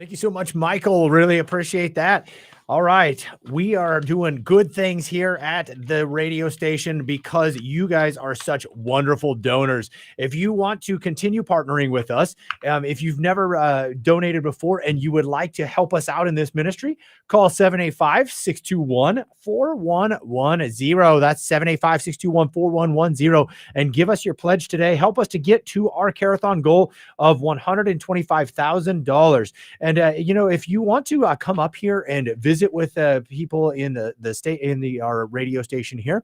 Thank you so much, Michael. Really appreciate that. All right. We are doing good things here at the radio station because you guys are such wonderful donors. If you want to continue partnering with us, if you've never donated before and you would like to help us out in this ministry, call 785-621-4110. That's 785-621-4110 and give us your pledge today. Help us to get to our Carathon goal of $125,000. And if you want to come up here and visit with people in the state our radio station here,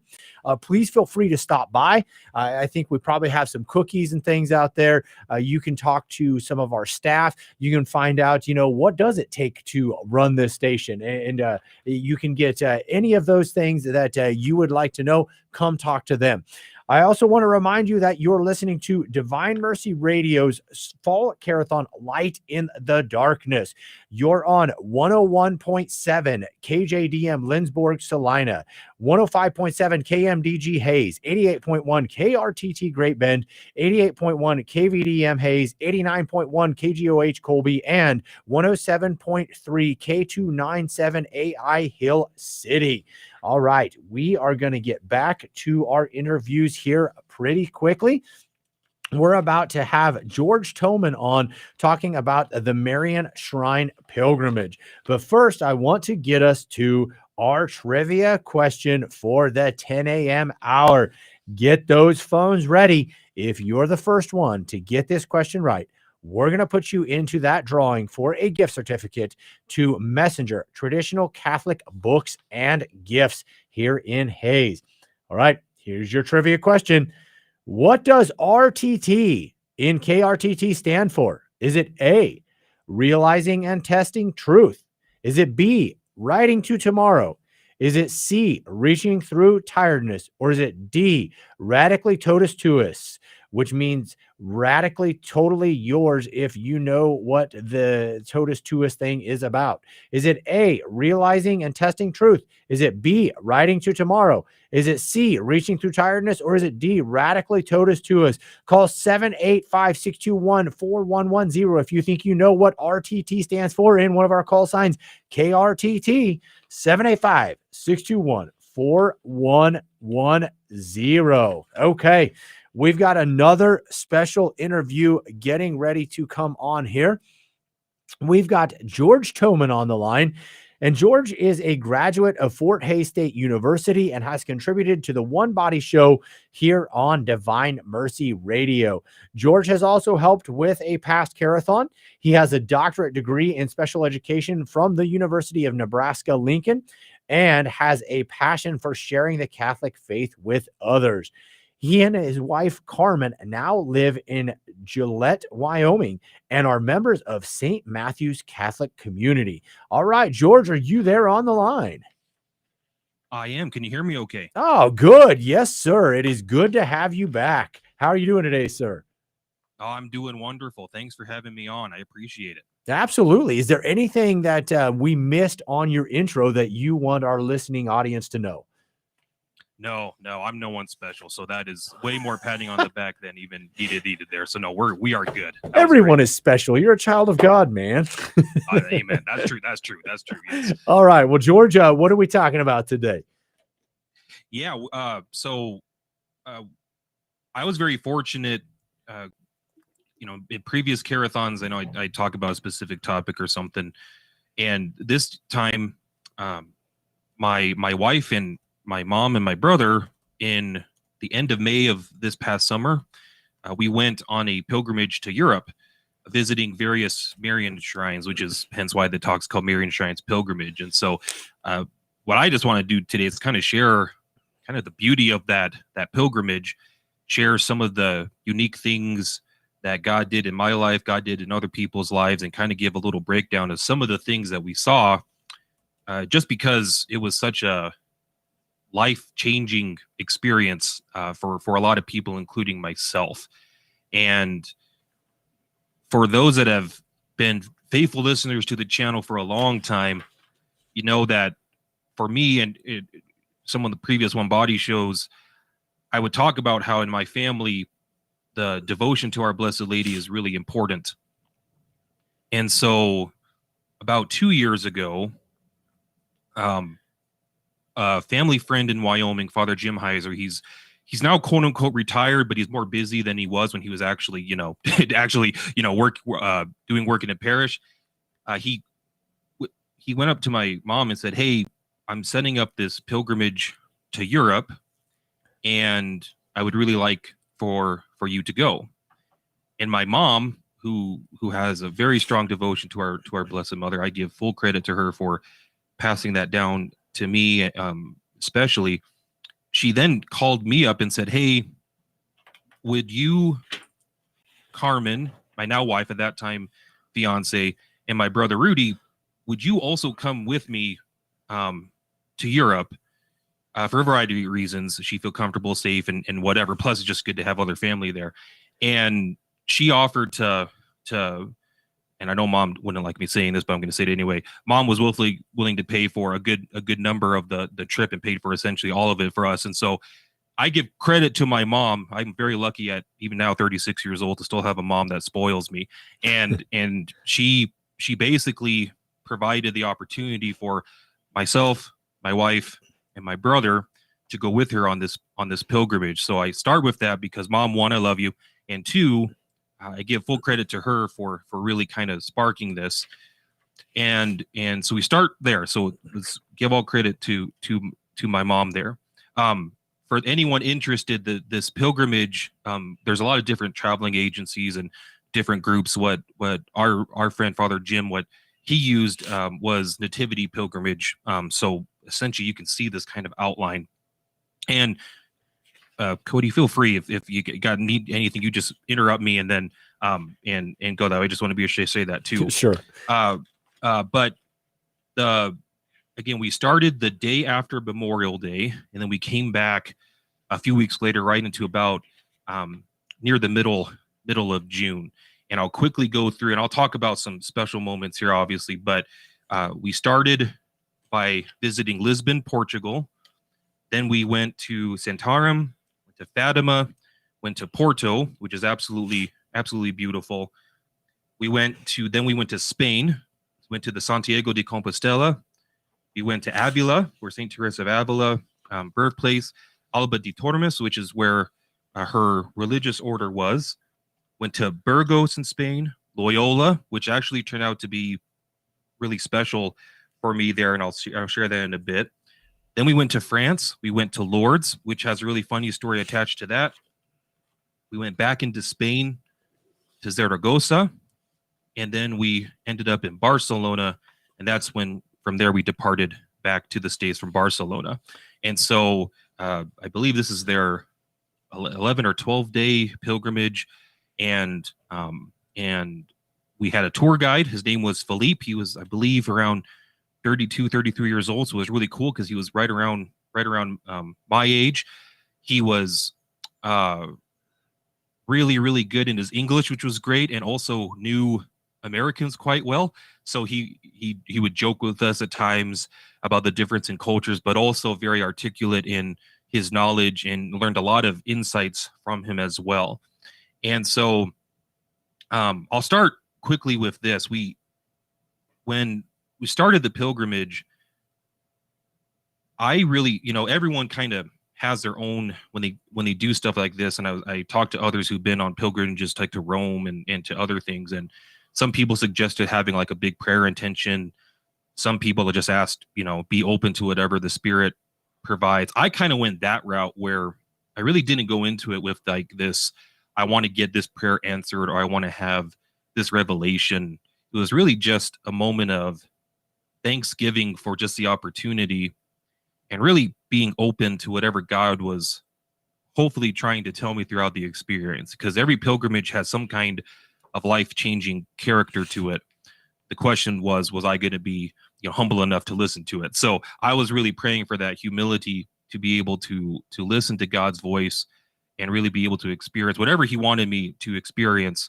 please feel free to stop by. I think we probably have some cookies and things out there. You can talk to some of our staff. You can find out, what does it take to run this station, and you can get any of those things that you would like to know. Come talk to them. I also want to remind you that you're listening to Divine Mercy Radio's Fall Carathon Light in the Darkness. You're on 101.7 KJDM Lindsborg, Salina, 105.7 KMDG Hayes, 88.1 KRTT Great Bend, 88.1 KVDM Hayes, 89.1 KGOH Colby, and 107.3 K297 AI Hill City. All right, we are going to get back to our interviews here pretty quickly. We're about to have George Toman on talking about the Marian Shrine Pilgrimage. But first, I want to get us to our trivia question for the 10 a.m. hour. Get those phones ready. If you're the first one to get this question right, we're going to put you into that drawing for a gift certificate to Messenger Traditional Catholic Books and Gifts here in Hayes. All right, here's your trivia question. What does RTT in KRTT stand for? Is it A, realizing and testing truth? Is it B, writing to tomorrow? Is it C, reaching through tiredness? Or is it D, radically totus tuus, which means radically totally yours if you know what the totus tuus thing is about? Is it A, realizing and testing truth? Is it B, writing to tomorrow? Is it C, reaching through tiredness? Or is it D, radically totus tuus? Call 785-621-4110 if you think you know what RTT stands for in one of our call signs, KRTT, 785-621-4110. Okay. We've got another special interview getting ready to come on here. We've got George Toman on the line, and George is a graduate of Fort Hays State University and has contributed to the One Body Show here on Divine Mercy Radio. George has also helped with a past Carathon. He has a doctorate degree in special education from the University of Nebraska-Lincoln and has a passion for sharing the Catholic faith with others. He and his wife, Carmen, now live in Gillette, Wyoming, and are members of St. Matthew's Catholic Community. All right, George, are you there on the line? I am. Can you hear me okay? Oh, good. Yes, sir. It is good to have you back. How are you doing today, sir? Oh, I'm doing wonderful. Thanks for having me on. I appreciate it. Absolutely. Is there anything that we missed on your intro that you want our listening audience to know? No, I'm no one special. So that is way more patting on the back than even needed there. So no, we are good. Everyone is special. You're a child of God, man. Amen. That's true. Yes. All right. Well, George, what are we talking about today? Yeah. So I was very fortunate, in previous Carathons, I know I talk about a specific topic or something. And this time, my wife and my mom and my brother, in the end of May of this past summer, we went on a pilgrimage to Europe, visiting various Marian shrines, which is hence why the talk's called Marian Shrines Pilgrimage. And so what I just want to do today is kind of share kind of the beauty of that pilgrimage, share some of the unique things that God did in my life, God did in other people's lives, and kind of give a little breakdown of some of the things that we saw, just because it was such a life-changing experience for a lot of people, including myself. And for those that have been faithful listeners to the channel for a long time, you know that for me and some of the previous One Body shows, I would talk about how in my family, the devotion to Our Blessed Lady is really important. And so about 2 years ago, a family friend in Wyoming, Father Jim Heiser, he's now quote unquote retired, but he's more busy than he was when he was actually, doing work in a parish. He went up to my mom and said, "Hey, I'm setting up this pilgrimage to Europe, and I would really like for you to go." And my mom, who has a very strong devotion to our Blessed Mother, I give full credit to her for passing that down to me, especially. She then called me up and said, "Hey, would you, Carmen, my now wife at that time, fiance, and my brother Rudy, would you also come with me to Europe for a variety of reasons? She feel comfortable, safe, and whatever. Plus, it's just good to have other family there." And she offered to, and I know Mom wouldn't like me saying this, but I'm going to say it anyway. Mom was willing to pay for a good number of the trip and paid for essentially all of it for us. And so I give credit to my mom. I'm very lucky at even now 36 years old to still have a mom that spoils me. And she basically provided the opportunity for myself, my wife, and my brother to go with her on this pilgrimage. So I start with that because Mom, one, I love you, and two, I give full credit to her for really kind of sparking this. And so we start there. So let's give all credit to my mom there. For anyone interested, this pilgrimage, there's a lot of different traveling agencies and different groups. What our friend Father Jim, what he used was Nativity Pilgrimage. So essentially, you can see this kind of outline. And Cody, feel free if you need anything, you just interrupt me and then and go that way. I just want to be sure to say that too. Sure. But again, we started the day after Memorial Day, and then we came back a few weeks later, right into about near the middle of June. And I'll quickly go through, and I'll talk about some special moments here, obviously. But we started by visiting Lisbon, Portugal. Then we went to Santarém, went to Fatima, went to Porto, which is absolutely beautiful. We went to Spain, went to the Santiago de Compostela. We went to Avila, where St. Teresa of Avila birthplace, Alba de Tormes, which is where her religious order was. Went to Burgos in Spain, Loyola, which actually turned out to be really special for me there, and I'll share that in a bit. Then we went to France. We went to Lourdes, which has a really funny story attached to that. We went back into Spain to Zaragoza, and then we ended up in Barcelona, and that's when from there we departed back to the States from Barcelona. And so I believe this is their 11 or 12-day pilgrimage, and we had a tour guide. His name was Philippe. He was, I believe, around 32, 33 years old. So it was really cool because he was right around my age. He was really, really good in his English, which was great, and also knew Americans quite well. So he would joke with us at times about the difference in cultures, but also very articulate in his knowledge, and learned a lot of insights from him as well. And so I'll start quickly with this. When we started the pilgrimage, I really, everyone kind of has their own when they do stuff like this. And I talked to others who've been on pilgrimages like to Rome and to other things. And some people suggested having like a big prayer intention. Some people just asked, be open to whatever the Spirit provides. I kind of went that route where I really didn't go into it with like this, I want to get this prayer answered, or I want to have this revelation. It was really just a moment of thanksgiving for just the opportunity, and really being open to whatever God was hopefully trying to tell me throughout the experience, because every pilgrimage has some kind of life-changing character to it. The question was I going to be humble enough to listen to it? So I was really praying for that humility to be able to listen to God's voice and really be able to experience whatever he wanted me to experience.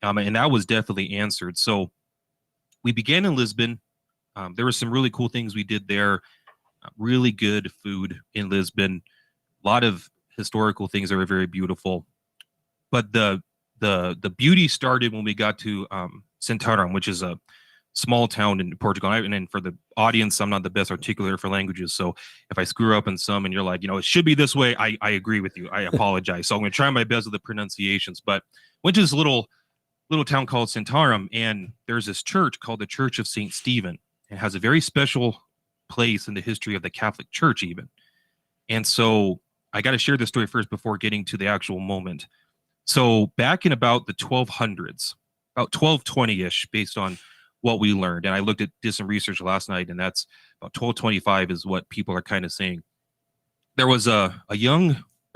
And that was definitely answered. So we began in Lisbon. There were some really cool things we did there. Really good food in Lisbon. A lot of historical things that were very beautiful. But the beauty started when we got to Santarém, which is a small town in Portugal. And then for the audience, I'm not the best articulator for languages. So if I screw up in some and you're like, it should be this way, I agree with you. I apologize. So I'm going to try my best with the pronunciations. But went to this little town called Santarem, and there's this church called the Church of St. Stephen. It has a very special place in the history of the Catholic Church even. And so I got to share this story first before getting to the actual moment. So back in about the 1200s, about 1220-ish, based on what we learned, and I did some research last night, and that's about 1225 is what people are kind of saying. There was a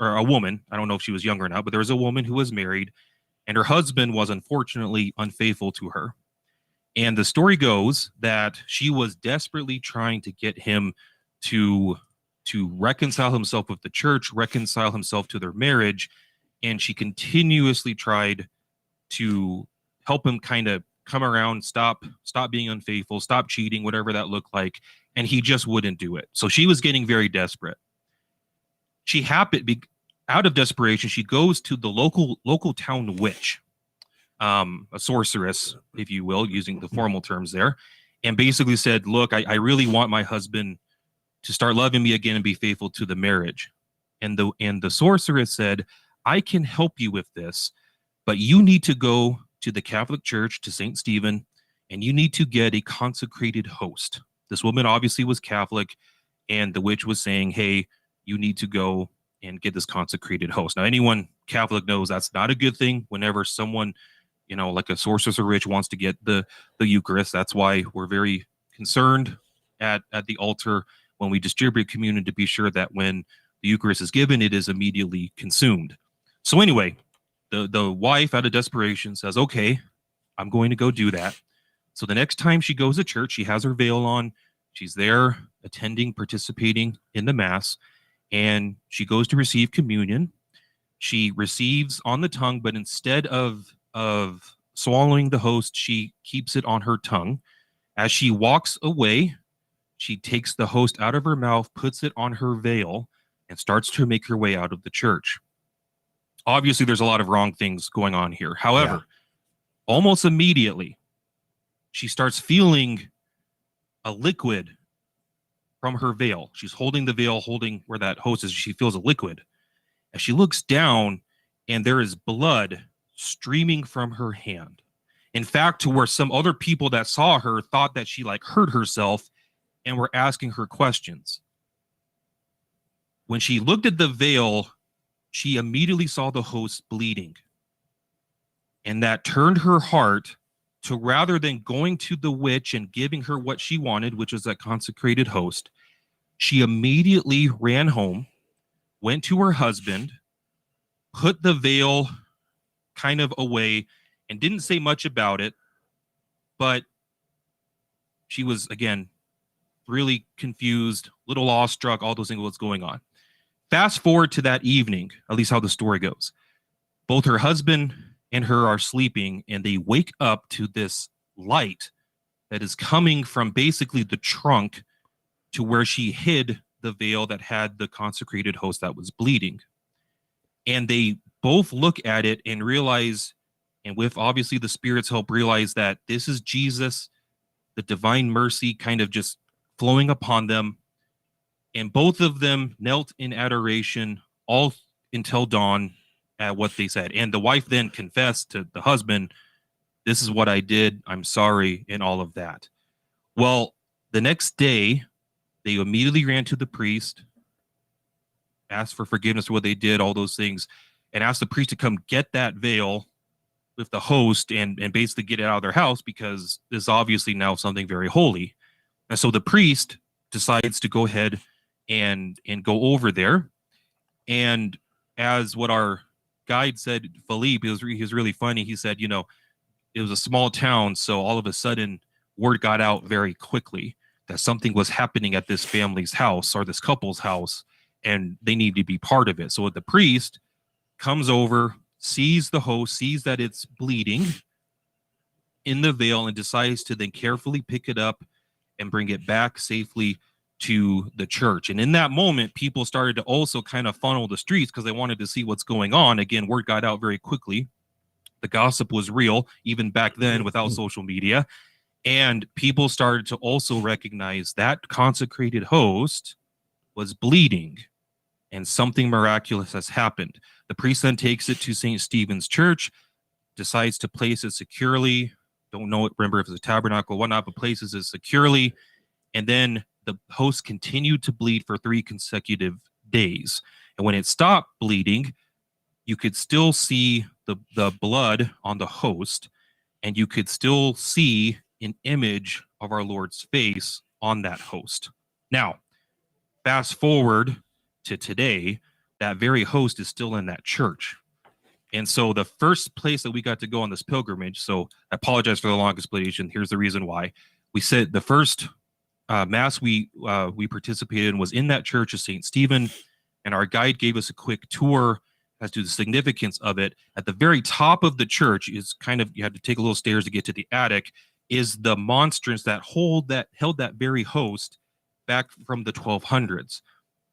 woman, I don't know if she was young or not, but there was a woman who was married, and her husband was unfortunately unfaithful to her. And the story goes that she was desperately trying to get him to reconcile himself with the church, reconcile himself to their marriage, and she continuously tried to help him kind of come around, stop being unfaithful, stop cheating, whatever that looked like, and he just wouldn't do it. So she was getting very desperate. She out of desperation, she goes to the local town witch, a sorceress, if you will, using the formal terms there, and basically said, look, I really want my husband to start loving me again and be faithful to the marriage. And the sorceress said, I can help you with this, but you need to go to the Catholic Church, to St. Stephen, and you need to get a consecrated host. This woman obviously was Catholic, and the witch was saying, hey, you need to go and get this consecrated host. Now, anyone Catholic knows that's not a good thing. Whenever someone, like a sorceress or witch wants to get the Eucharist, that's why we're very concerned at the altar when we distribute communion to be sure that when the Eucharist is given, it is immediately consumed. So anyway, the wife, out of desperation, says, okay, I'm going to go do that. So the next time she goes to church, she has her veil on. She's there attending, participating in the Mass, and she goes to receive communion. She receives on the tongue, but instead of swallowing the host, she keeps it on her tongue. As she walks away, she takes the host out of her mouth, puts it on her veil, and starts to make her way out of the church. Obviously, there's a lot of wrong things going on here. However, almost immediately, she starts feeling a liquid from her veil. She's holding the veil, holding where that host is. She feels a liquid. As she looks down, and there is blood streaming from her hand. In fact, to where some other people that saw her thought that she hurt herself and were asking her questions. When she looked at the veil, she immediately saw the host bleeding. And that turned her heart to, rather than going to the witch and giving her what she wanted, which was that consecrated host, she immediately ran home, went to her husband, put the veil kind of away, and didn't say much about it. But she was, again, really confused, a little awestruck, all those things, what's going on. Fast forward to that evening, at least how the story goes. Both her husband and her are sleeping, and they wake up to this light that is coming from basically the trunk to where she hid the veil that had the consecrated host that was bleeding. And they both look at it and realize, and with obviously the Spirit's help, realize that this is Jesus, the divine mercy kind of just flowing upon them. And both of them knelt in adoration all until dawn at what they said. And the wife then confessed to the husband, this is what I did, I'm sorry, and all of that. Well, the next day, they immediately ran to the priest, asked for forgiveness for what they did, all those things, and asked the priest to come get that veil with the host and basically get it out of their house, because this is obviously now something very holy. And so the priest decides to go ahead and go over there. And as what our guide said, Philippe, he was really funny. He said, it was a small town, so all of a sudden word got out very quickly that something was happening at this family's house or this couple's house, and they need to be part of it. So the priest comes over, sees the host, sees that it's bleeding in the veil, and decides to then carefully pick it up and bring it back safely to the church. And in that moment, people started to also kind of funnel the streets because they wanted to see what's going on. Again, word got out very quickly. The gossip was real, even back then without social media. And people started to also recognize that consecrated host was bleeding and something miraculous has happened. The priest then takes it to St. Stephen's Church, decides to place it securely. Don't know, remember if it's a tabernacle or whatnot, but places it securely. And then the host continued to bleed for 3 consecutive days. And when it stopped bleeding, you could still see the blood on the host, and you could still see an image of our Lord's face on that host. Now, fast forward to today, that very host is still in that church. And so the first place that we got to go on this pilgrimage, so I apologize for the long explanation. Here's the reason why. We said the first mass we participated in was in that church of St. Stephen, and our guide gave us a quick tour as to the significance of it. At the very top of the church is kind of, you had to take a little stairs to get to the attic, is the monstrance that held that very host back from the 1200s.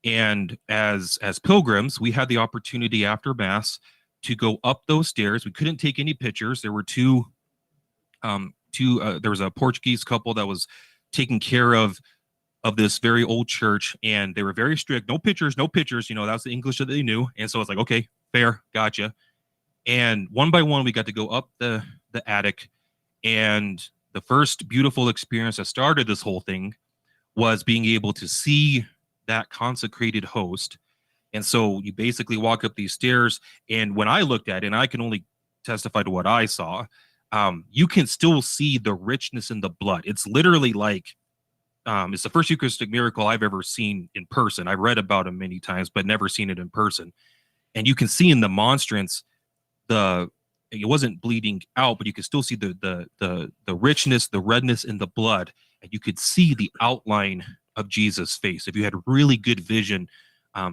And as pilgrims, we had the opportunity after mass to go up those stairs. We couldn't take any pictures. There were there was a Portuguese couple that was taking care of this very old church, and they were very strict. No pictures. You know, that's the English that they knew. And so it's like, okay, fair, gotcha. And one by one, we got to go up the attic. And the first beautiful experience that started this whole thing was being able to see that consecrated host. And so you basically walk up these stairs, and when I looked at it, and I can only testify to what I saw, you can still see the richness in the blood. It's literally like, it's the first Eucharistic miracle I've ever seen in person. I've read about them many times, but never seen it in person. And you can see in the monstrance, it wasn't bleeding out, but you could still see the richness, the redness in the blood, and you could see the outline of Jesus' face. If you had really good vision,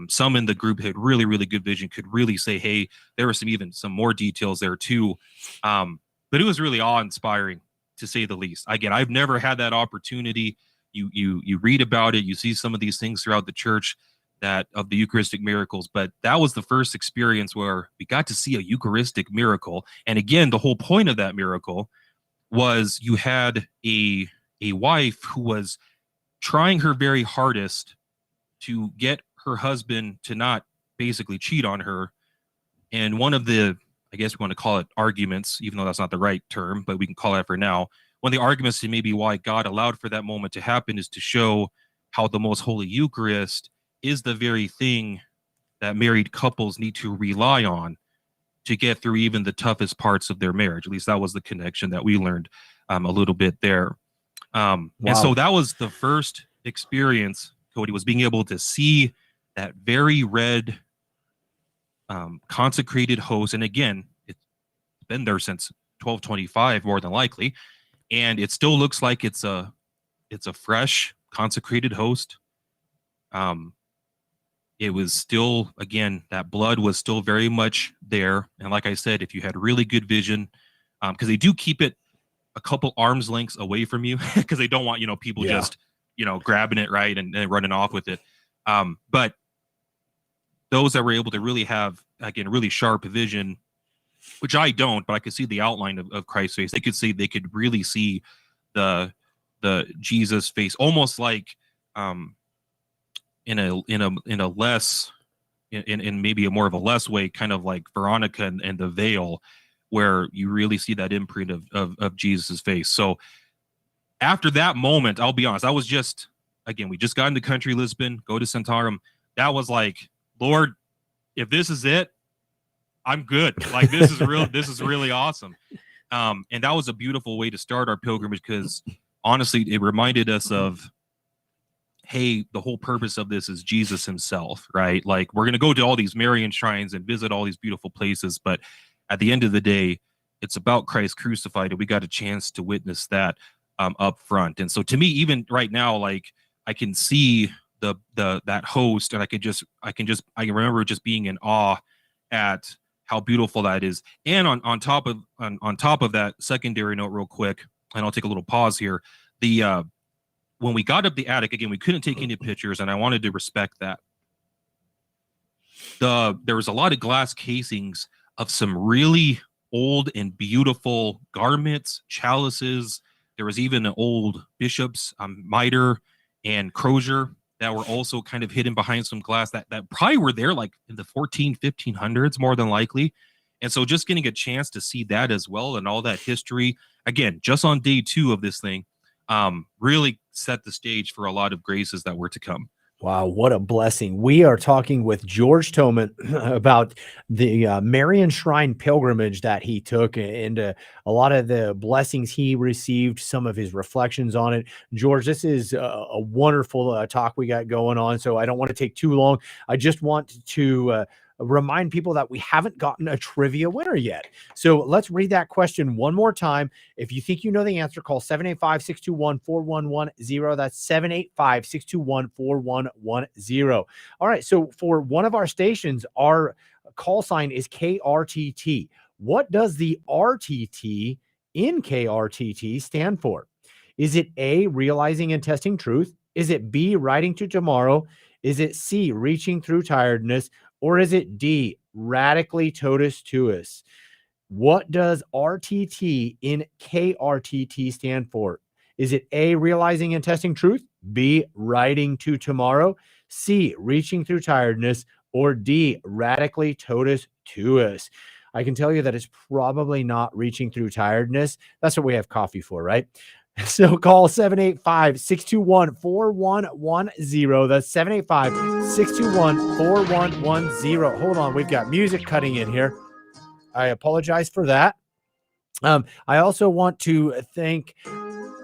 some in the group had really, really good vision, could really say, hey, there were some more details there too. But it was really awe-inspiring, to say the least. Again, I've never had that opportunity. You read about it, you see some of these things throughout the church that of the Eucharistic miracles, but that was the first experience where we got to see a Eucharistic miracle. And again, the whole point of that miracle was you had a wife who was trying her very hardest to get her husband to not basically cheat on her. And one of the, I guess we want to call it arguments, even though that's not the right term, but we can call it for now. One of the arguments to maybe why God allowed for that moment to happen is to show how the Most Holy Eucharist is the very thing that married couples need to rely on to get through even the toughest parts of their marriage. At least that was the connection that we learned a little bit there. And so that was the first experience, Cody, was being able to see that very red consecrated host. And again, it's been there since 1225, more than likely. And it still looks like it's a fresh consecrated host. It was still, again, that blood was still very much there. And like I said, if you had really good vision, because they do keep it a couple arms lengths away from you, because they don't want, people just, grabbing it, right, and running off with it. But those that were able to really have, again, really sharp vision, which I don't, but I could see the outline of Christ's face. They could really see the Jesus face, almost like in maybe a more of a less way, kind of like Veronica and the veil, where you really see that imprint of Jesus's face. So after that moment, I'll be honest, I was just, again, we just got into country Lisbon, go to Santarem. That was like, Lord, if this is it, I'm good. Like, this is real. This is really awesome. And that was a beautiful way to start our pilgrimage, because honestly, it reminded us of, hey, the whole purpose of this is Jesus himself, right? Like, we're going to go to all these Marian shrines and visit all these beautiful places, but at the end of the day, it's about Christ crucified, and we got a chance to witness that up front. And so to me, even right now, like, I can see that host, and I can remember just being in awe at how beautiful that is. And on top of that, secondary note real quick, and I'll take a little pause here. When we got up the attic, again, we couldn't take any pictures, and I wanted to respect that. There was a lot of glass casings of some really old and beautiful garments, chalices, There was even an old bishops, mitre and crozier that were also kind of hidden behind some glass that probably were there like in the 1500s, more than likely. And so just getting a chance to see that as well and all that history, again, just on day 2 of this thing, really set the stage for a lot of graces that were to come. Wow, what a blessing. We are talking with George Toman about the Marian Shrine pilgrimage that he took and a lot of the blessings he received, some of his reflections on it. George, this is a wonderful talk we got going on, so I don't want to take too long. I just want to remind people that we haven't gotten a trivia winner yet. So let's read that question one more time. If you think you know the answer, call 785-621-4110. That's 785-621-4110. All right. So for one of our stations, our call sign is KRTT. What does the RTT in KRTT stand for? Is it A, realizing and testing truth? Is it B, writing to tomorrow? Is it C, reaching through tiredness? Or is it D, radically totus tuus? What does RTT in KRTT stand for? Is it A, realizing and testing truth? B, writing to tomorrow? C, reaching through tiredness? Or D, radically totus tuus? I can tell you that it's probably not reaching through tiredness. That's what we have coffee for, right? So call 785-621-4110. That's 785-621-4110. Hold on, we've got music cutting in here. I apologize for that. I also want to thank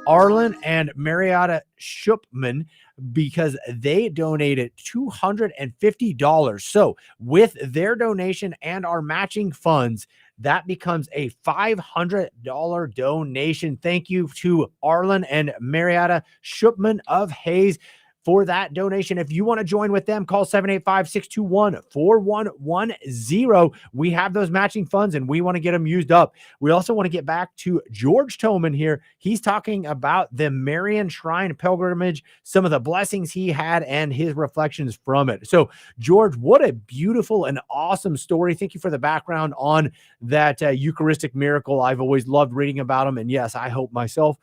Arlen and Marietta Shupman because they donated $250. So with their donation and our matching funds, that becomes a $500 donation. Thank you to Arlen and Marietta Shupman of Hayes for that donation. If you want to join with them, call 785-621-4110. We have those matching funds and we want to get them used up. We also want to get back to George Toman here. He's talking about the Marian Shrine pilgrimage, some of the blessings he had and his reflections from it. So George, what a beautiful and awesome story. Thank you for the background on that Eucharistic miracle. I've always loved reading about them. And yes, I hope myself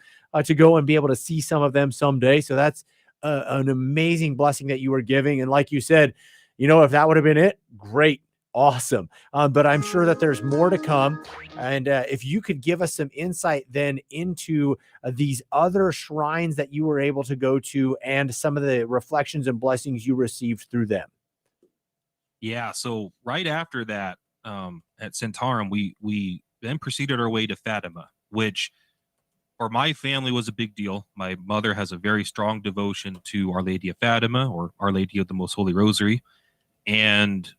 to go and be able to see some of them someday. So that's an amazing blessing that you were giving. And like you said, you know, if that would have been it, great, awesome. But I'm sure that there's more to come. And if you could give us some insight then into these other shrines that you were able to go to and some of the reflections and blessings you received through them. Yeah. So right after that, at Centaurum, we then proceeded our way to Fatima, which for my family was a big deal. My mother has a very strong devotion to Our Lady of Fatima, or Our Lady of the Most Holy Rosary. And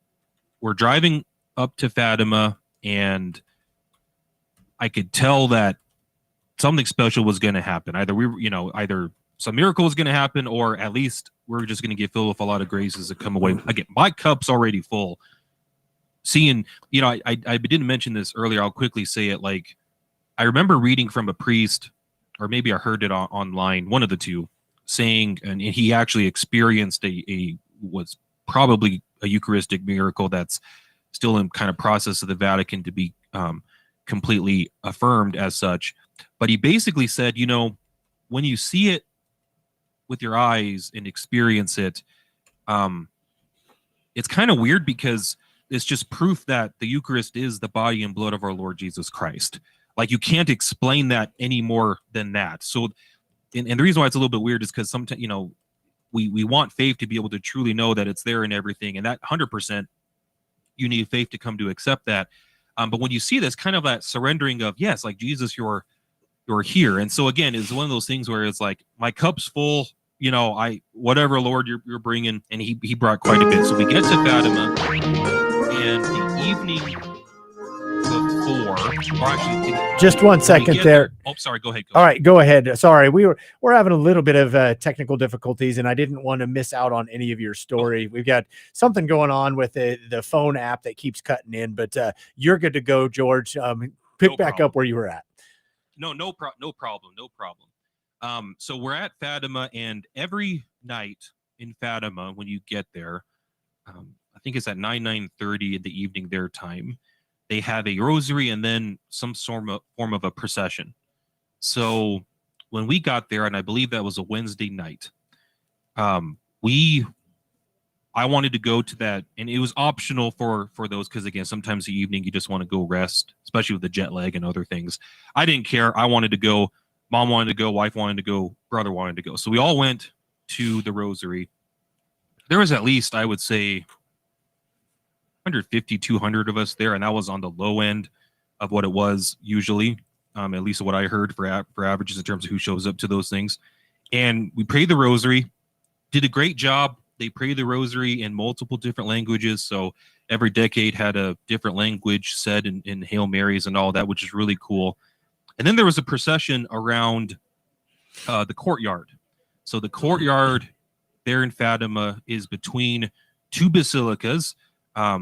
we're driving up to Fatima, and I could tell that something special was going to happen. Either some miracle was going to happen, or at least we're just going to get filled with a lot of graces that come away. Again, my cup's already full. Seeing, I didn't mention this earlier. I'll quickly say it. Like, I remember reading from a priest, or maybe I heard it online, one of the two, saying, and he actually experienced was probably a Eucharistic miracle that's still in kind of process of the Vatican to be completely affirmed as such. But he basically said, when you see it with your eyes and experience it, it's kind of weird because it's just proof that the Eucharist is the body and blood of our Lord Jesus Christ. Like, you can't explain that any more than that. So, and the reason why it's a little bit weird is because sometimes, we want faith to be able to truly know that it's there and everything. And that 100%, you need faith to come to accept that. But when you see this kind of that surrendering of, yes, like, Jesus, you're here. And so again, it's one of those things where it's like, my cup's full, whatever, Lord, you're bringing. And he brought quite a bit. So we get to Fatima, and the evening before, or actually, just one second there. Oh, sorry. Go ahead. All right, go ahead. Sorry, we're having a little bit of technical difficulties, and I didn't want to miss out on any of your story. We've got something going on with the phone app that keeps cutting in, but you're good to go, George. Pick back up where you were at. No problem. So we're at Fatima, and every night in Fatima, when you get there, I think it's at 9:30 in the evening their time, they have a rosary and then some form of a procession. So when we got there, and I believe that was a Wednesday night, I wanted to go to that, and it was optional for those, because again, sometimes the evening you just want to go rest, especially with the jet lag and other things. I didn't care. I wanted to go. Mom wanted to go. Wife wanted to go. Brother wanted to go. So we all went to the Rosary. There was at least, I would say, 150, 200 of us there, and that was on the low end of what it was usually, at least what I heard for averages in terms of who shows up to those things. And we prayed the Rosary, did a great job. They prayed the Rosary in multiple different languages, so every decade had a different language said in Hail Marys and all that, which is really cool. And then there was a procession around the courtyard. So the courtyard there in Fatima is between two basilicas. I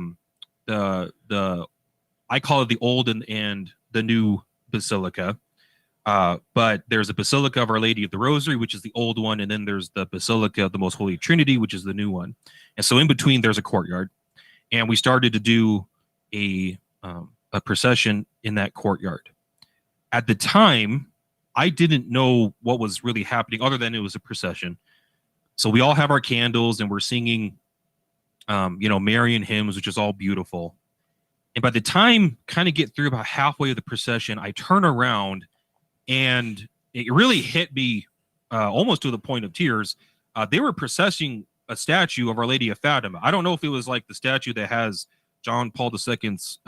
call it the old and the new basilica. But there's a Basilica of Our Lady of the Rosary, which is the old one, and then there's the Basilica of the Most Holy Trinity, which is the new one. And so in between, there's a courtyard, and we started to do a procession in that courtyard. At the time, I didn't know what was really happening, other than it was a procession. So we all have our candles, and we're singing, Marian hymns, which is all beautiful. And by the time kind of get through about halfway of the procession, I turn around, and it really hit me almost to the point of tears. They were processing a statue of Our Lady of Fatima. I don't know if it was like the statue that has John Paul II's,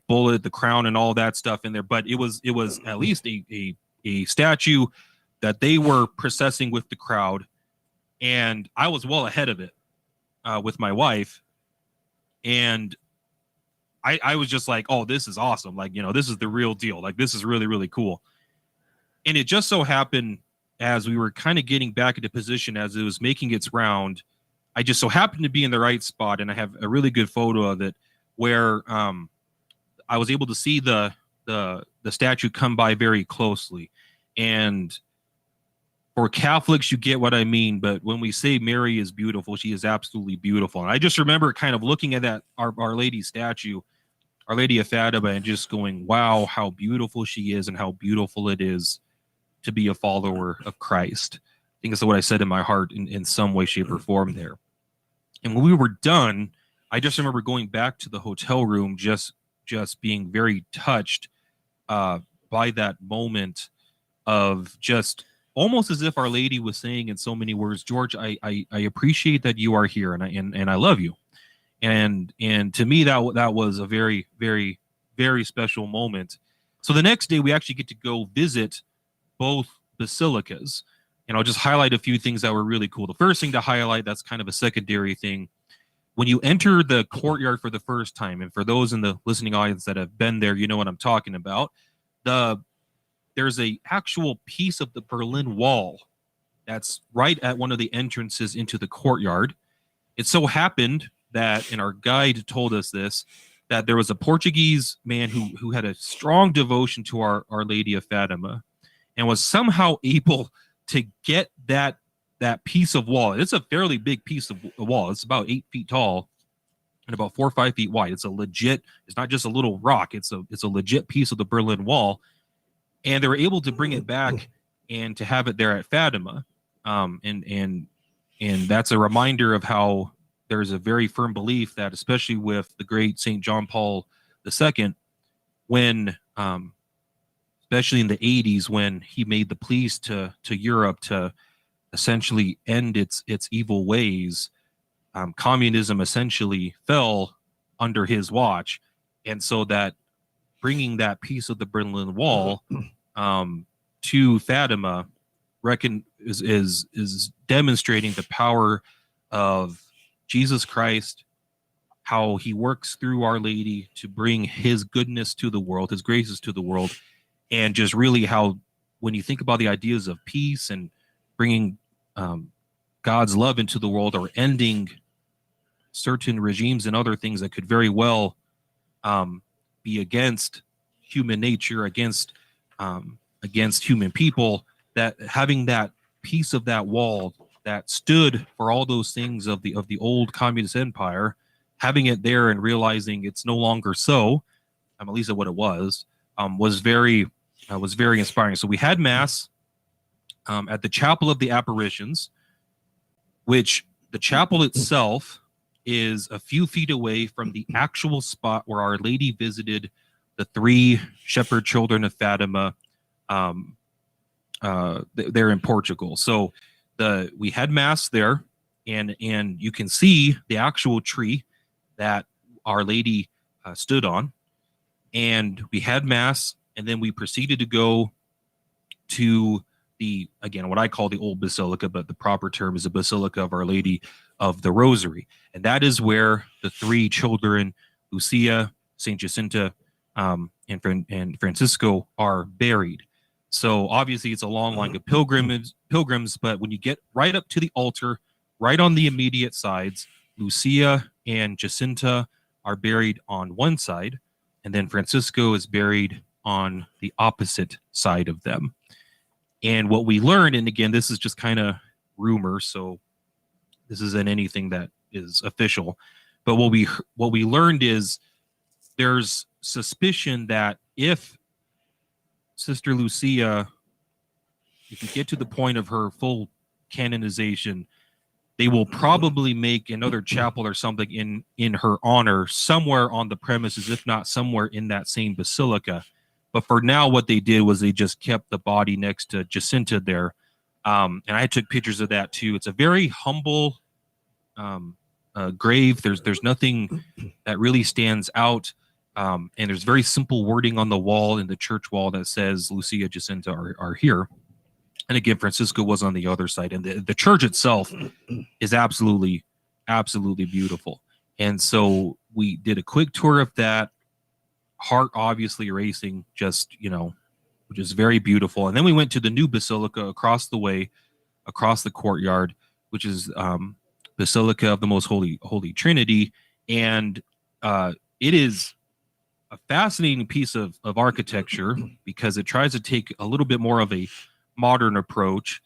bullet, the crown, and all that stuff in there, but it was at least a statue that they were processing with the crowd, and I was well ahead of it with my wife, and I was just like, oh, this is awesome. Like, this is the real deal. Like, this is really, really cool. And it just so happened, as we were kind of getting back into position, as it was making its round, I just so happened to be in the right spot. And I have a really good photo of it where I was able to see the statue come by very closely. And for Catholics, you get what I mean. But when we say Mary is beautiful, she is absolutely beautiful. And I just remember kind of looking at that Our Lady statue, Our Lady of Fatima, and just going, wow, how beautiful she is, and how beautiful it is to be a follower of Christ. I think that's what I said in my heart in some way, shape, or form there. And when we were done, I just remember going back to the hotel room, just being very touched by that moment of just almost as if Our Lady was saying in so many words, George, I appreciate that you are here, and I love you. And to me, that was a very, very, very special moment. So the next day, we actually get to go visit both basilicas, and I'll just highlight a few things that were really cool. The first thing to highlight, that's kind of a secondary thing, when you enter the courtyard for the first time, and for those in the listening audience that have been there, you know what I'm talking about. There's a actual piece of the Berlin Wall that's right at one of the entrances into the courtyard. It so happened that, and our guide told us this, that there was a Portuguese man who had a strong devotion to Our Lady of Fatima, and was somehow able to get that piece of wall. It's a fairly big piece of wall. It's about 8 feet tall and about 4 or 5 feet wide. It's not just a little rock. It's a legit piece of the Berlin Wall. And they were able to bring it back and to have it there at Fatima. And that's a reminder of how there's a very firm belief that, especially with the great St. John Paul II, when especially in the 80s, when he made the pleas to Europe to essentially end its evil ways, communism essentially fell under his watch. And so that bringing that piece of the Berlin Wall to Fatima is demonstrating the power of Jesus Christ, how he works through Our Lady to bring his goodness to the world, his graces to the world, and just really how, when you think about the ideas of peace and bringing God's love into the world, or ending certain regimes and other things that could very well be against human nature, against human people, that having that piece of that wall that stood for all those things of the old communist empire, having it there and realizing it's no longer so, at least what it was very inspiring. So we had mass at the Chapel of the Apparitions, which the chapel itself is a few feet away from the actual spot where Our Lady visited the 3 shepherd children of Fatima. They're in Portugal. So we had mass there, and you can see the actual tree that Our Lady stood on. And we had mass, and then we proceeded to go to again, what I call the old basilica, but the proper term is the Basilica of Our Lady of the Rosary. And that is where the 3 children, Lucia, Saint Jacinta, and Francisco, are buried. So obviously it's a long line of pilgrims, but when you get right up to the altar, right on the immediate sides, Lucia and Jacinta are buried on one side, and then Francisco is buried on the opposite side of them. And what we learned, and again, this is just kind of rumor, so this isn't anything that is official, but what we learned is there's suspicion that if Sister Lucia, if you get to the point of her full canonization, they will probably make another chapel or something in her honor somewhere on the premises, if not somewhere in that same basilica. But for now, what they did was they just kept the body next to Jacinta there. And I took pictures of that too. It's a very humble grave. There's nothing that really stands out. And there's very simple wording on the wall, in the church wall, that says Lucia, Jacinta are here. And again, Francisco was on the other side. And the church itself is absolutely, absolutely beautiful. And so we did a quick tour of that. Heart obviously racing, just, which is very beautiful. And then we went to the new basilica across the way, across the courtyard, which is Basilica of the Most Holy Trinity. And it is a fascinating piece of architecture, because it tries to take a little bit more of a modern approach,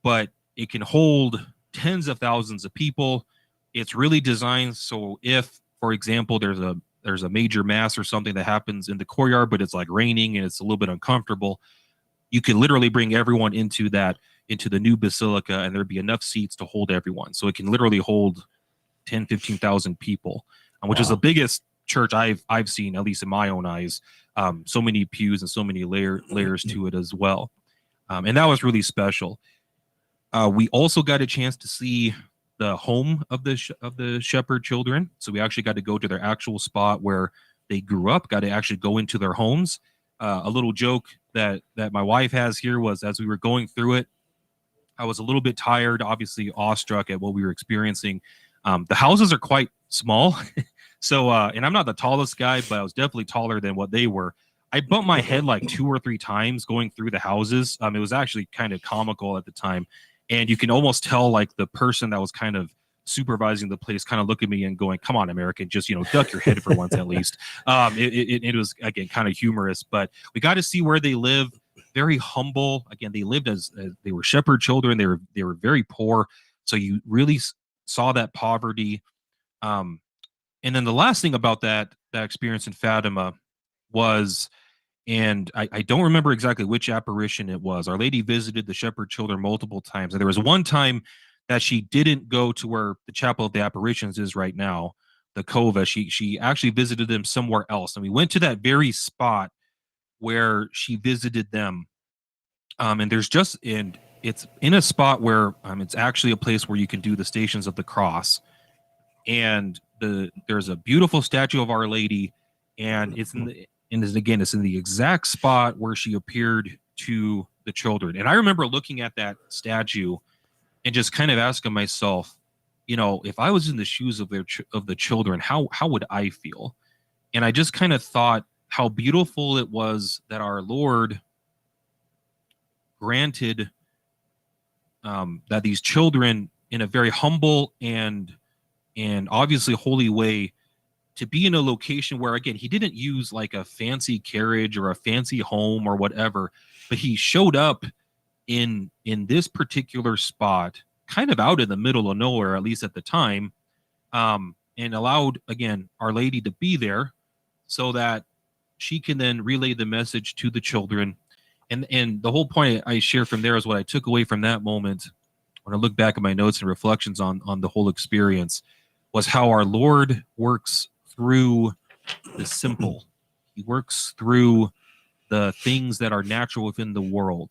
but it can hold tens of thousands of people. It's really designed so if, for example, there's a major mass or something that happens in the courtyard, but it's like raining and it's a little bit uncomfortable, you can literally bring everyone into the new basilica, and there'd be enough seats to hold everyone. So it can literally hold 10, 15,000 people, which is the biggest church I've seen, at least in my own eyes. So many pews and so many layers to it as well. And that was really special. We also got a chance to see the home of the shepherd children. So we actually got to go to their actual spot where they grew up, got to actually go into their homes. A little joke that my wife has here was, as we were going through it, I was a little bit tired, obviously awestruck at what we were experiencing. The houses are quite small. So, and I'm not the tallest guy, but I was definitely taller than what they were. I bumped my head like 2 or 3 times going through the houses. It was actually kind of comical at the time. And you can almost tell, like, the person that was kind of supervising the place kind of look at me and going, "Come on, American, just, duck your head for once at least." It was, again, kind of humorous, but we got to see where they live. Very humble. Again, they lived as they were shepherd children. They were very poor. So you really saw that poverty. And then the last thing about that experience in Fatima was, and I don't remember exactly which apparition it was. Our Lady visited the shepherd children multiple times. And there was one time that she didn't go to where the Chapel of the Apparitions is right now, the Cova. She actually visited them somewhere else. And we went to that very spot where she visited them. And it's in a spot where it's actually a place where you can do the Stations of the Cross. And there's a beautiful statue of Our Lady, and it's in the exact spot where she appeared to the children. And I remember looking at that statue and just kind of asking myself, if I was in the shoes of the children, how would I feel? And I just kind of thought how beautiful it was that our Lord granted that these children, in a very humble and obviously holy way, to be in a location where, again, he didn't use like a fancy carriage or a fancy home or whatever, but he showed up in this particular spot, kind of out in the middle of nowhere, at least at the time, and allowed, again, Our Lady to be there so that she can then relay the message to the children. And the whole point I share from there is what I took away from that moment when I look back at my notes and reflections on the whole experience was how our Lord works through the simple. He works through the things that are natural within the world,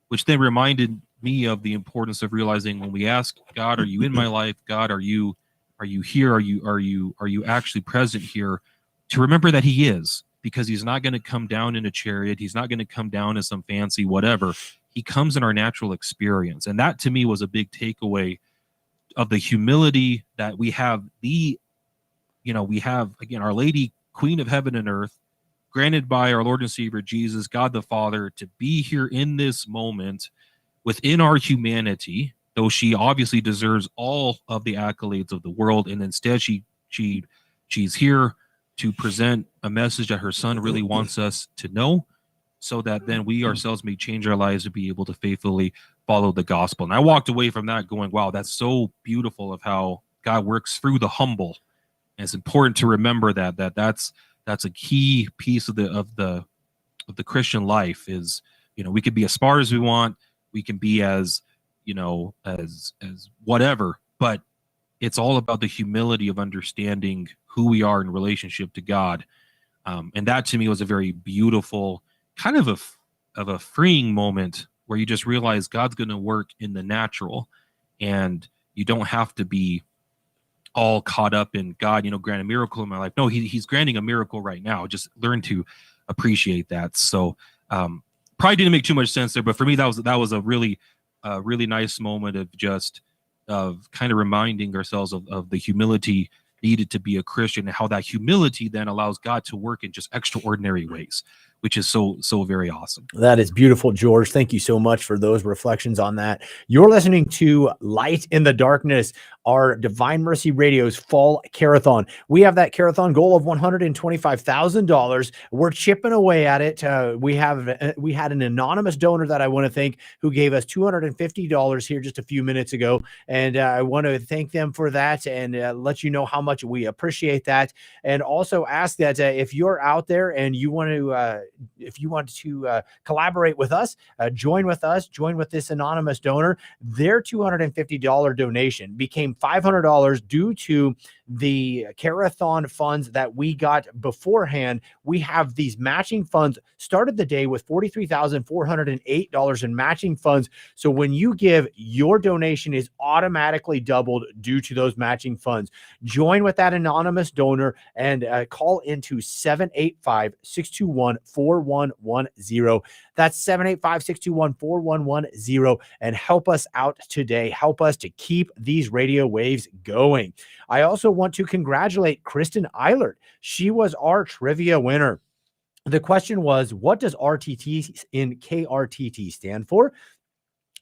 which then reminded me of the importance of realizing when we ask God, are you in my life? God, are you here? Are you actually present here? To remember that he is, because he's not going to come down in a chariot. He's not going to come down as some fancy whatever. He comes in our natural experience. And that to me was a big takeaway of the humility that we have. We have, again, Our Lady, Queen of Heaven and Earth, granted by our Lord and Savior Jesus, God the Father, to be here in this moment within our humanity, though she obviously deserves all of the accolades of the world. And instead she's here to present a message that her son really wants us to know, so that then we ourselves may change our lives to be able to faithfully follow the gospel. And I walked away from that going, wow, that's so beautiful of how God works through the humble. And it's important to remember that's a key piece of the Christian life is, we could be as smart as we want. We can be as whatever, but it's all about the humility of understanding who we are in relationship to God. And that to me was a very beautiful kind of a freeing moment where you just realize God's going to work in the natural, and you don't have to be all caught up in God, grant a miracle in my life. No, he's granting a miracle right now. Just learn to appreciate that. So probably didn't make too much sense there, but for me, that was a really nice moment of kind of reminding ourselves of the humility needed to be a Christian, and how that humility then allows God to work in just extraordinary ways, which is so very awesome. That is beautiful, George. Thank you so much for those reflections on that. You're listening to Light in the Darkness, our Divine Mercy Radio's fall carathon. We have that carathon goal of $125,000. We're chipping away at it. We had an anonymous donor that I want to thank, who gave us $250 here just a few minutes ago, and I want to thank them for that and let you know how much we appreciate that. And also ask that if you're out there and you want to collaborate with us, join with this anonymous donor. Their $250 donation became $500 due to the carathon funds that we got beforehand. We have these matching funds, started the day with $43,408 in matching funds. So when you give, your donation is automatically doubled due to those matching funds. Join with that anonymous donor and call into 785-621-4110. That's 785-621-4110 and help us out today. Help us to keep these radio waves going. I also want to congratulate Kristen Eilert. She was our trivia winner. The question was, what does RTT in KRTT stand for?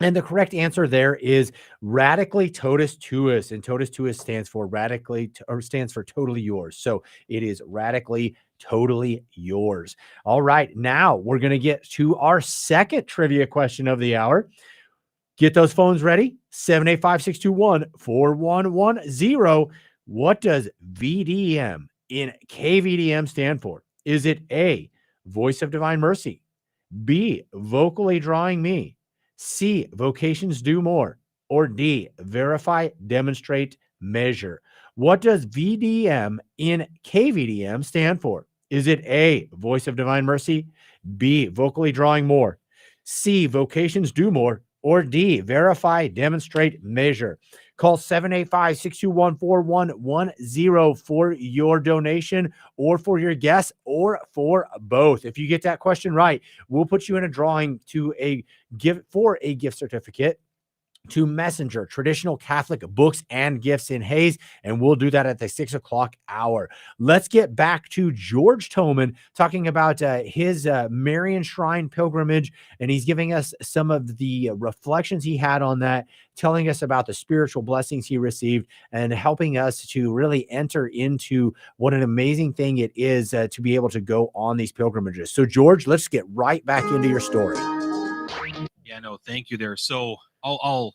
And the correct answer there is radically totus tuus, and totus tuus stands for totally yours. So it is radically totally yours. All right, now we're going to get to our second trivia question of the hour. Get those phones ready. 785-621-4110. What does VDM in KVDM stand for? Is it A, Voice of Divine Mercy, B, Vocally Drawing Me, C, Vocations Do More, or D, Verify, Demonstrate, Measure? What does VDM in KVDM stand for? Is it A, Voice of Divine Mercy, B, Vocally Drawing More, C, Vocations Do More, or D, Verify, Demonstrate, Measure? Call 785-621-4110 for your donation, or for your guess, or for both. If you get that question right, we'll put you in a drawing to a gift certificate to Messenger Traditional Catholic Books and Gifts in Hayes, and we'll do that at the 6 o'clock hour. Let's get back to George Toman talking about his Marian Shrine pilgrimage, and he's giving us some of the reflections he had on that, telling us about the spiritual blessings he received, and helping us to really enter into what an amazing thing it is to be able to go on these pilgrimages. So, George, let's get right back into your story. Yeah, no, thank you there. So I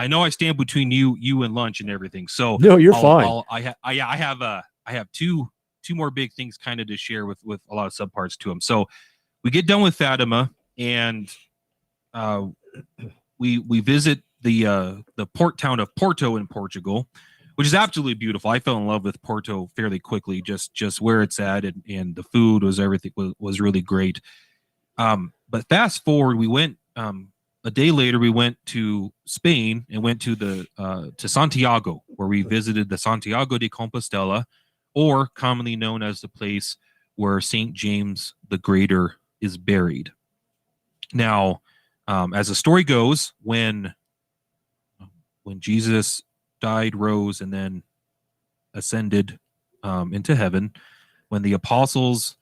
know I stand between you and lunch and everything. So no, you're fine. I have two more big things kind of to share with a lot of subparts to them. So we get done with Fatima, and we visit the port town of Porto in Portugal, which is absolutely beautiful. I fell in love with Porto fairly quickly, just where it's at, and the food was everything was really great. But fast forward, we went a day later. We went to Spain and went to to Santiago, where we visited the Santiago de Compostela, or commonly known as the place where Saint James the Greater is buried. Now, as the story goes, when Jesus died, rose, and then ascended into heaven, when the apostles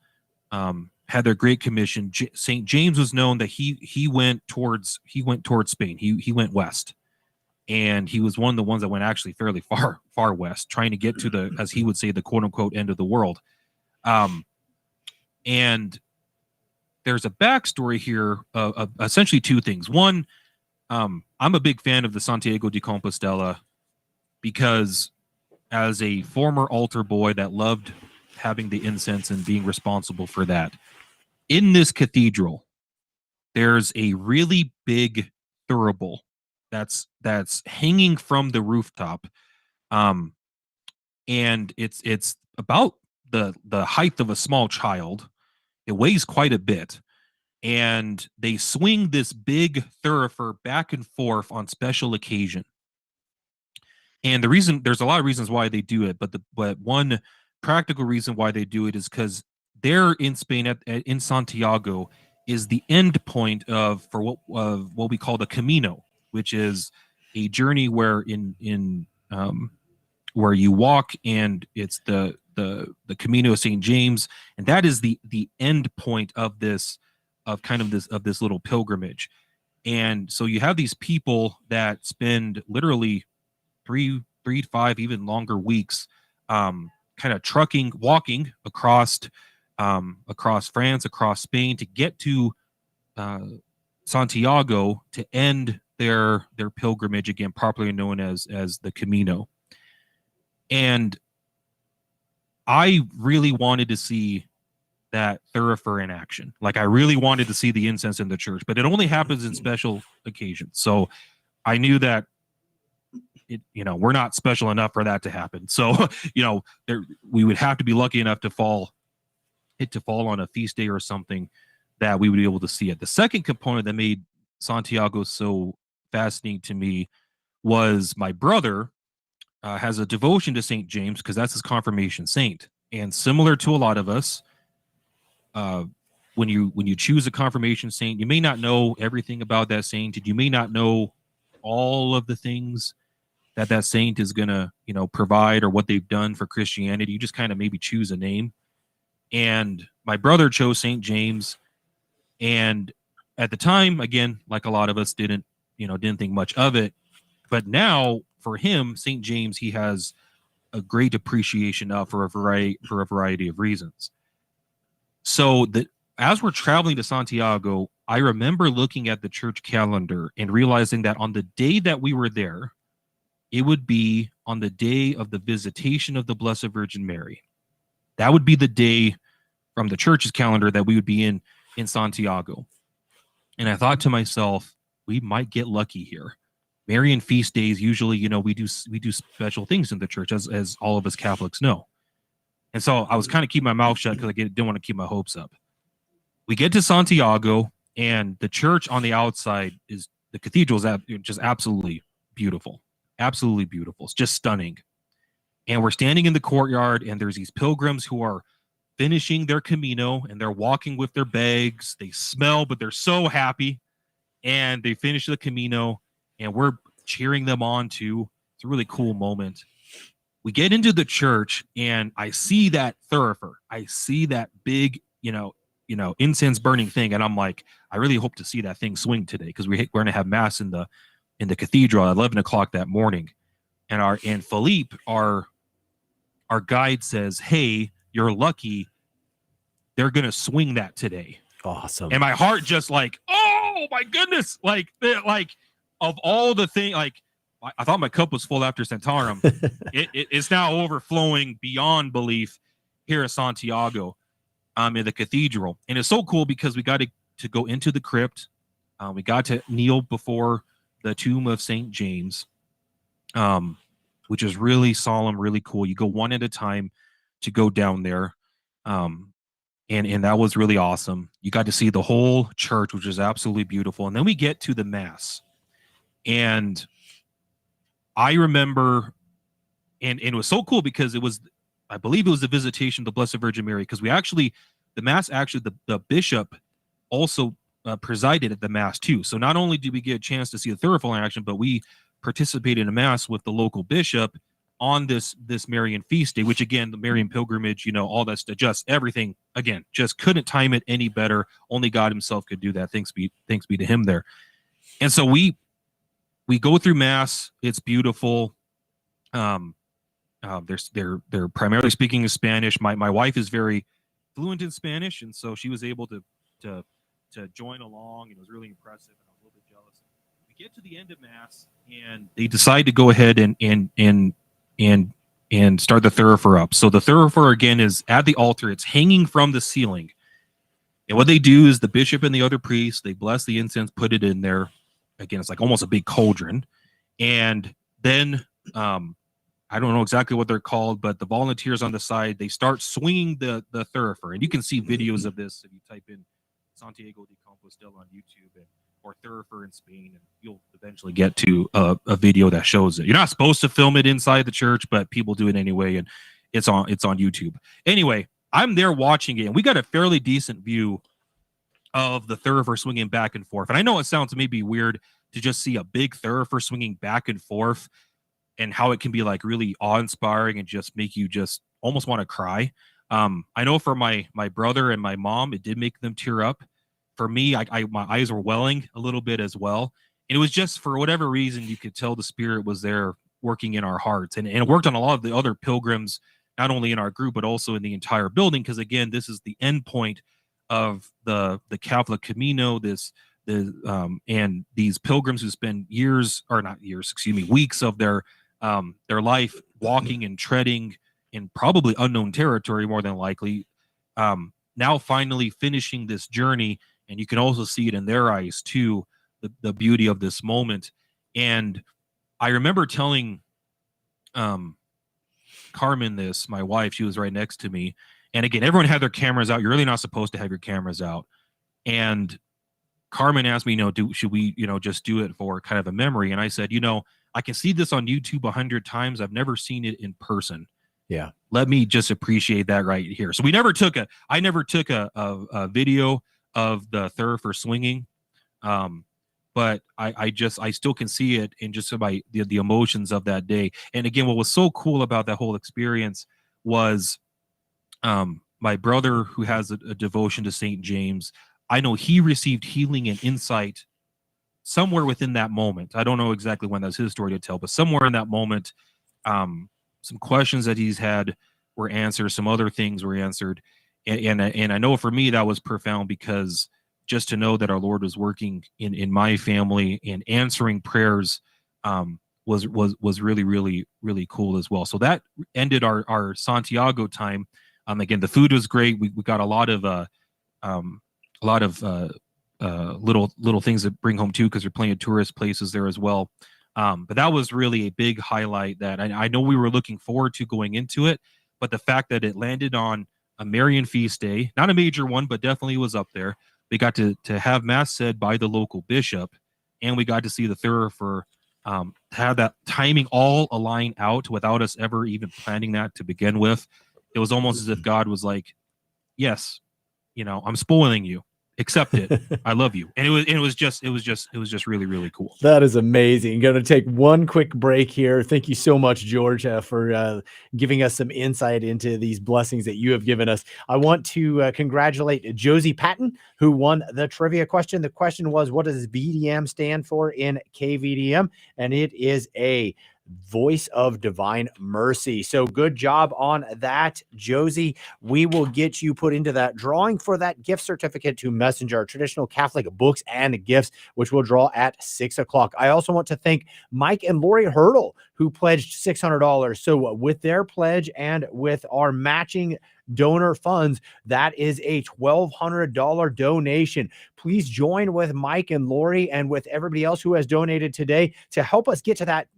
had their Great Commission, Saint James was known that he went towards Spain. He went west, and he was one of the ones that went actually fairly far west, trying to get to the, as he would say, the quote unquote end of the world. And there's a backstory here of essentially two things. One, I'm a big fan of the Santiago de Compostela because, as a former altar boy that loved having the incense and being responsible for that, in this cathedral, there's a really big thurible that's hanging from the rooftop, and it's about the height of a small child. It weighs quite a bit, and they swing this big thurifer back and forth on special occasion. And the reason, there's a lot of reasons why they do it, but one practical reason why they do it is because there in Spain, in Santiago, is the end point of what we call the Camino, which is a journey where where you walk, and it's the Camino of St. James, and that is the end point of this little pilgrimage. And so you have these people that spend literally 3 to 5, even longer weeks, kind of walking across France, across Spain, to get to Santiago to end their pilgrimage, again popularly known as the Camino. And I really wanted to see that thurifer in action. Like, I really wanted to see the incense in the church, but it only happens in special occasions. So I knew that we're not special enough for that to happen. So, we would have to be lucky enough to fall on a feast day or something that we would be able to see it. The second component that made Santiago so fascinating to me was my brother has a devotion to St. James because that's his confirmation saint. And similar to a lot of us, when you choose a confirmation saint, you may not know everything about that saint, and you may not know all of the things that saint is going to, provide, or what they've done for Christianity. You just kind of maybe choose a name. And my brother chose St. James. And at the time, again, like a lot of us, didn't think much of it. But now for him, St. James, he has a great appreciation of for a variety of reasons. So as we're traveling to Santiago, I remember looking at the church calendar and realizing that on the day that we were there, it would be on the day of the visitation of the Blessed Virgin Mary. That would be the day from the church's calendar that we would be in Santiago. And I thought to myself, we might get lucky here. Marian feast days, usually, we do special things in the church, as all of us Catholics know. And so I was kind of keeping my mouth shut because I didn't want to keep my hopes up. We get to Santiago, and the church on the outside the cathedral is just absolutely beautiful. Absolutely beautiful. It's just stunning. And we're standing in the courtyard, and there's these pilgrims who are finishing their Camino, and they're walking with their bags. They smell, but they're so happy. And they finish the Camino, and we're cheering them on too. It's a really cool moment. We get into the church, and I see that thurifer. I see that big, incense burning thing, and I'm like, I really hope to see that thing swing today, because we're going to have mass in the cathedral at 11 o'clock that morning. And Philippe, our guide, says, "Hey, you're lucky. They're going to swing that today." Awesome. And my heart just like, oh my goodness. Like of all the things, like, I thought my cup was full after Santarem. It's now overflowing beyond belief here at Santiago, in the cathedral. And it's so cool because we got to to go into the crypt. We got to kneel before the tomb of St. James, which is really solemn, really cool. You go one at a time to go down there. And that was really awesome. You got to see the whole church, which is absolutely beautiful. And then we get to the Mass. And I remember, and it was so cool because it was, I believe it was the Visitation of the Blessed Virgin Mary, because the Mass, the bishop also presided at the Mass too. So not only did we get a chance to see the Thurifer in action, but we participated in a Mass with the local bishop on this Marian feast day, which again, the Marian pilgrimage, all that stuff, just everything, again, just couldn't time it any better. Only God himself could do that. Thanks be to him there. And so we go through Mass. It's beautiful. They're primarily speaking in Spanish. My wife is very fluent in Spanish, and so she was able to join along, and it was really impressive, and I was a little bit jealous. We get to the end of Mass, and they decide to go ahead and start the Thurifer up. So the Thurifer, again, is at the altar. It's hanging from the ceiling. And what they do is the bishop and the other priests, they bless the incense, put it in there. Again, it's like almost a big cauldron. And then, I don't know exactly what they're called, but the volunteers on the side, they start swinging the Thurifer. And you can see videos of this if you type in Santiago de Compostela on YouTube or Thurifer in Spain, and you'll eventually get to a video that shows it. You're not supposed to film it inside the church, but people do it anyway, and it's on YouTube. Anyway, I'm there watching it, and we got a fairly decent view of the Thurifer swinging back and forth. And I know it sounds maybe weird to just see a big Thurifer swinging back and forth, and how it can be like really awe-inspiring and just make you just almost want to cry. I know for my brother and my mom, it did make them tear up. For me, my eyes were welling a little bit as well. And it was just, for whatever reason, you could tell the Spirit was there working in our hearts. And it worked on a lot of the other pilgrims, not only in our group, but also in the entire building. Because again, this is the end point of the Catholic Camino, and these pilgrims who spend weeks of their life walking and treading in probably unknown territory, more than likely, now finally finishing this journey. And you can also see it in their eyes too, the beauty of this moment. And I remember telling Carmen this, my wife, she was right next to me. And again, everyone had their cameras out. You're really not supposed to have your cameras out. And Carmen asked me, should we, just do it for kind of a memory? And I said, I can see this on YouTube 100 times. I've never seen it in person. Yeah. Let me just appreciate that right here. So I never took a video of the Thurifer swinging. But I still can see it in just by the emotions of that day. And again, what was so cool about that whole experience was my brother, who has a devotion to St. James, I know he received healing and insight somewhere within that moment. I don't know exactly when, that's his story to tell, but somewhere in that moment, some questions that he's had were answered, some other things were answered. And I know for me that was profound, because just to know that our Lord was working in my family and answering prayers was really, really, really cool as well. So that ended our Santiago time. Again, the food was great. We got a lot of little things that bring home too, because there's plenty of tourist places there as well. But that was really a big highlight that I know we were looking forward to going into it, but the fact that it landed on a Marian feast day, not a major one, but definitely was up there. We got to have Mass said by the local bishop, and we got to see the Thurifer have that timing all align out without us ever even planning that to begin with. It was almost as if God was like, yes, I'm spoiling you. Accept it. I love you. And it was just really, really cool. That is amazing. Going to take one quick break here. Thank you so much, George, for giving us some insight into these blessings that you have given us. I want to congratulate Josie Patton, who won the trivia question. The question was, what does BDM stand for in KVDM? And it is a Voice of Divine Mercy. So good job on that, Josie. We will get you put into that drawing for that gift certificate to Messenger, traditional Catholic books and gifts, which we'll draw at 6 o'clock. I also want to thank Mike and Lori Hurdle, who pledged $600. So with their pledge and with our matching donor funds, that is a $1,200 donation. Please join with Mike and Lori and with everybody else who has donated today to help us get to that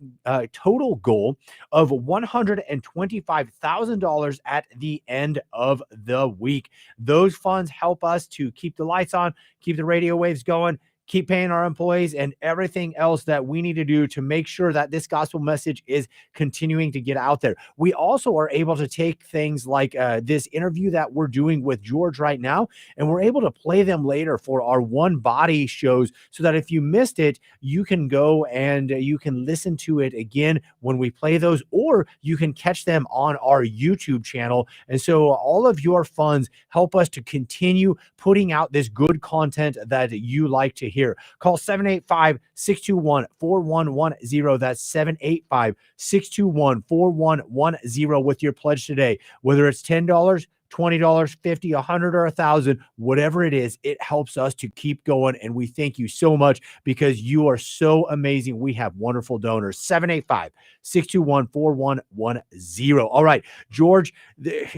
total goal of $125,000 at the end of the week. Those funds help us to keep the lights on, keep the radio waves going, keep paying our employees, and everything else that we need to do to make sure that this gospel message is continuing to get out there. We also are able to take things like this interview that we're doing with George right now, and we're able to play them later for our One Body shows, so that if you missed it, you can go and you can listen to it again when we play those, or you can catch them on our YouTube channel. And so all of your funds help us to continue putting out this good content that you like to hear. Call 785-621-4110. That's 785-621-4110 with your pledge today. Whether it's $10, $20, $50, $100, or $1,000, whatever it is, it helps us to keep going. And we thank you so much because you are so amazing. We have wonderful donors. 785-621-4110. All right, George,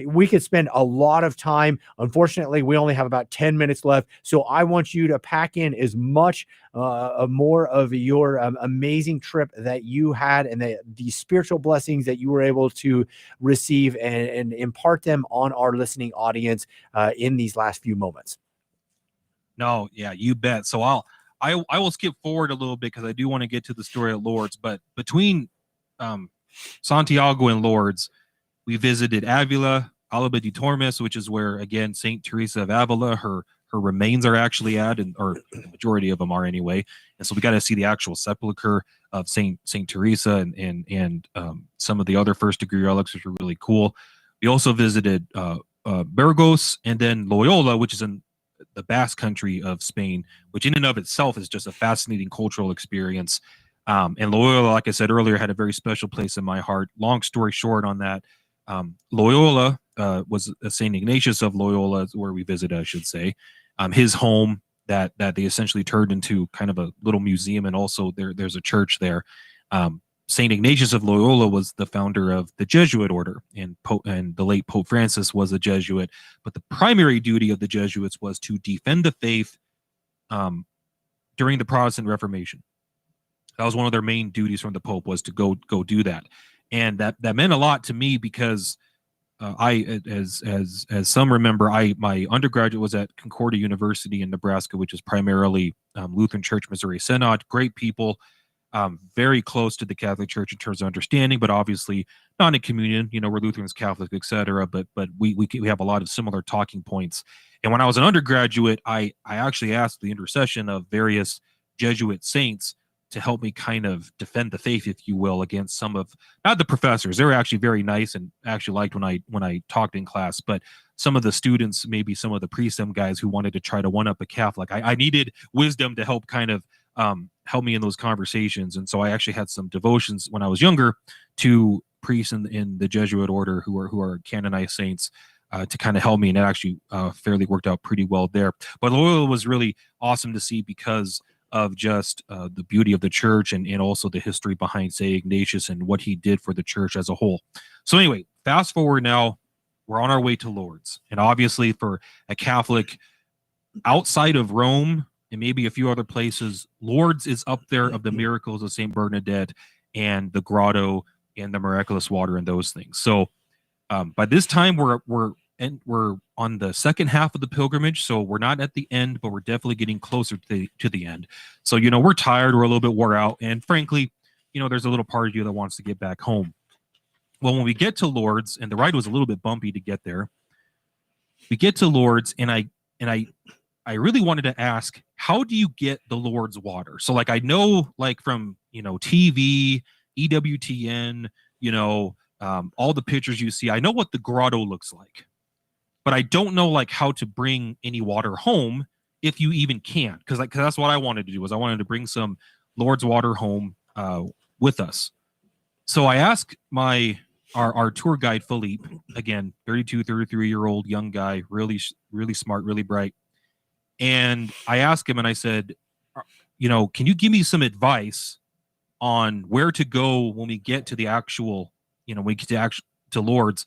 we could spend a lot of time. Unfortunately, we only have about 10 minutes left. So I want you to pack in as much more of your amazing trip that you had and the spiritual blessings that you were able to receive and impart them on our listening audience in these last few moments. No, yeah, you bet. So I will skip forward a little bit because I do want to get to the story of Lourdes. But between Santiago and Lourdes, we visited Avila, Alba de Tormes, which is where, again, Saint Teresa of Avila, her remains are actually at, or the majority of them are anyway. And so we got to see the actual sepulcher of Saint Teresa and some of the other first degree relics, which were really cool. We also visited Burgos and then Loyola, which is in the Basque country of Spain, which in and of itself is just a fascinating cultural experience. And Loyola, like I said earlier, had a very special place in my heart. Long story short on that, Loyola was St. Ignatius of Loyola, where we visited, I should say. His home that they essentially turned into kind of a little museum, and also there's a church there. St. Ignatius of Loyola was the founder of the Jesuit order, and the late Pope Francis was a Jesuit. But the primary duty of the Jesuits was to defend the faith during the Protestant Reformation. That was one of their main duties from the Pope, was to go do that. And that meant a lot to me because as some remember, my undergraduate was at Concordia University in Nebraska, which is primarily Lutheran Church Missouri Synod. Great people, very close to the Catholic Church in terms of understanding, but obviously not in communion. You know, we're Lutherans, Catholics, etc. But we have a lot of similar talking points. And when I was an undergraduate, I actually asked the intercession of various Jesuit saints to help me kind of defend the faith, if you will, against some of, not the professors. They were actually very nice and actually liked when I talked in class, but some of the students, maybe some of the pre-sem guys who wanted to try to one-up a Catholic. I needed wisdom to help kind of help me in those conversations. And so I actually had some devotions when I was younger to priests in the Jesuit order who are canonized saints to kind of help me. And it actually fairly worked out pretty well there. But Loyola was really awesome to see because of just the beauty of the church and also the history behind St. Ignatius and what he did for the church as a whole. So anyway, fast forward now, we're on our way to Lourdes. And obviously for a Catholic outside of Rome and maybe a few other places, Lourdes is up there of the miracles of St. Bernadette and the grotto and the miraculous water and those things. So by this time we're on the second half of the pilgrimage, so we're not at the end, but we're definitely getting closer to the end. So, you know, we're tired, we're a little bit wore out, and frankly, you know, there's a little part of you that wants to get back home. Well, when we get to Lourdes, and the ride was a little bit bumpy to get there, we get to Lourdes, and I really wanted to ask, how do you get the Lourdes water? So, like, I know, like, from, you know, TV, EWTN, you know, all the pictures you see, I know what the grotto looks like. But I don't know like how to bring any water home, if you even can, because that's what I wanted to do. Was I wanted to bring some Lourdes water home with us. So I asked our tour guide Philippe, again, 33-year-old young guy, really smart, really bright, and I asked him and I said, you know, can you give me some advice on where to go when we get to the actual, when we get to Lourdes.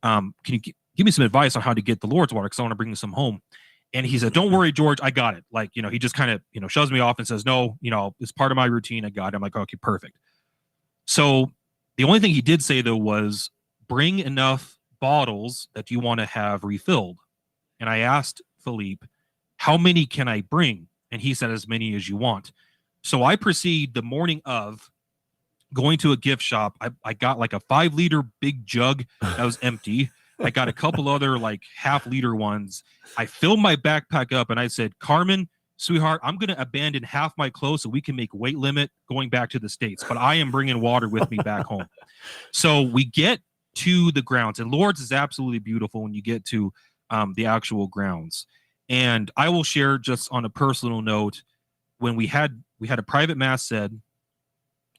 Can you give me some advice on how to get the Lord's water? Because I want to bring some home. And he said, don't worry, George, I got it. Like, he just kind of, shoves me off and says, no, it's part of my routine. I got it. I'm like, okay, perfect. So the only thing he did say, though, was bring enough bottles that you want to have refilled. And I asked Philippe, how many can I bring? And he said, as many as you want. So I proceed the morning of going to a gift shop. I got like a 5-liter big jug that was empty. I got a couple other like half-liter ones. I filled my backpack up and I said, Carmen, sweetheart, I'm going to abandon half my clothes so we can make weight limit going back to the States. But I am bringing water with me back home. So we get to the grounds, and Lourdes is absolutely beautiful when you get to the actual grounds. And I will share just on a personal note, when we had a private mass said,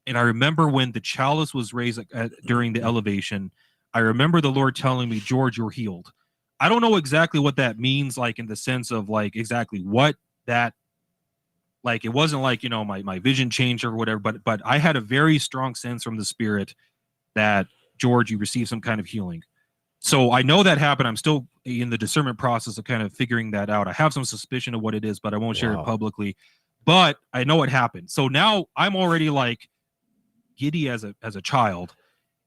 and I remember when the chalice was raised during the elevation, I remember the Lord telling me, George, you're healed. I don't know exactly what that means, like in the sense of like exactly what that, like it wasn't like, my vision changed or whatever, but I had a very strong sense from the Spirit that, George, you received some kind of healing. So I know that happened. I'm still in the discernment process of kind of figuring that out. I have some suspicion of what it is, but I won't share it publicly. But I know it happened. So now I'm already like giddy as a child.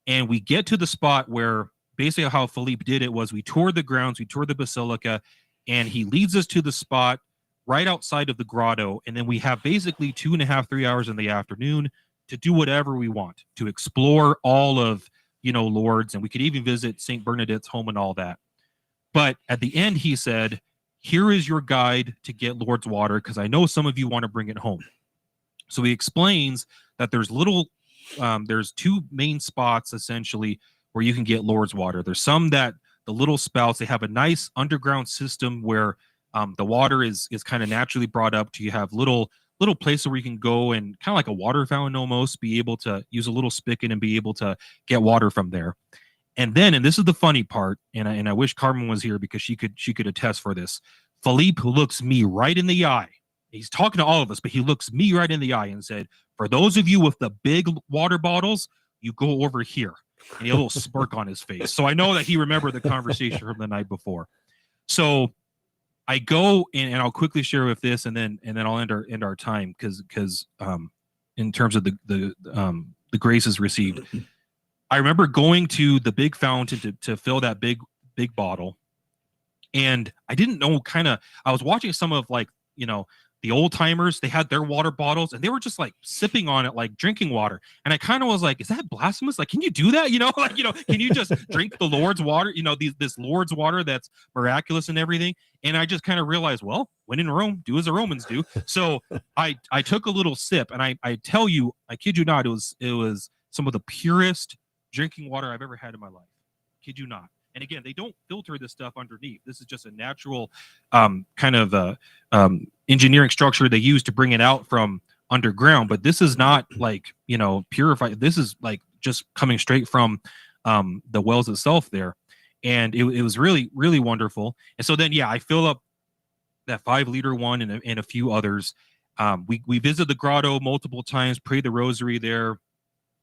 And we get to the spot where basically how Philippe did it was we toured the grounds, we toured the basilica, and he leads us to the spot right outside of the grotto. And then we have basically 2.5, 3 hours in the afternoon to do whatever we want, to explore all of, Lourdes, and we could even visit St. Bernadette's home and all that. But at the end, he said, here is your guide to get Lourdes water, because I know some of you want to bring it home. So he explains that there's there's 2 main spots essentially where you can get Lourdes water. There's some that the little spouts, they have a nice underground system where the water is kind of naturally brought up to, you have little places where you can go and kind of like a water fountain almost, be able to use a little spigot and be able to get water from there. And then, and this is the funny part, and I wish Carmen was here because she could attest for this. Philippe looks me right in the eye. He's talking to all of us, but he looks me right in the eye and said, for those of you with the big water bottles, you go over here. And he had a little smirk on his face. So I know that he remembered the conversation from the night before. So I go and I'll quickly share with this, and then I'll end our time because in terms of the graces received. I remember going to the big fountain to fill that big bottle, and I didn't know. I was watching some of like the old timers. They had their water bottles and they were just like sipping on it like drinking water, and I kind of was like, is that blasphemous? Like, can you do that? Can you just drink the Lord's water? This Lord's water that's miraculous and everything. And I just kind of realized, well, when in Rome, do as the Romans do. So I took a little sip, and I tell you, I kid you not, it was some of the purest drinking water I've ever had in my life. Kid you not. And again, they don't filter this stuff underneath. This is just a natural kind of engineering structure they use to bring it out from underground. But this is not like, purified. This is like just coming straight from the wells itself there. And it was really, really wonderful. And so then, I fill up that 5-liter one and a few others. We visit the grotto multiple times, pray the rosary there.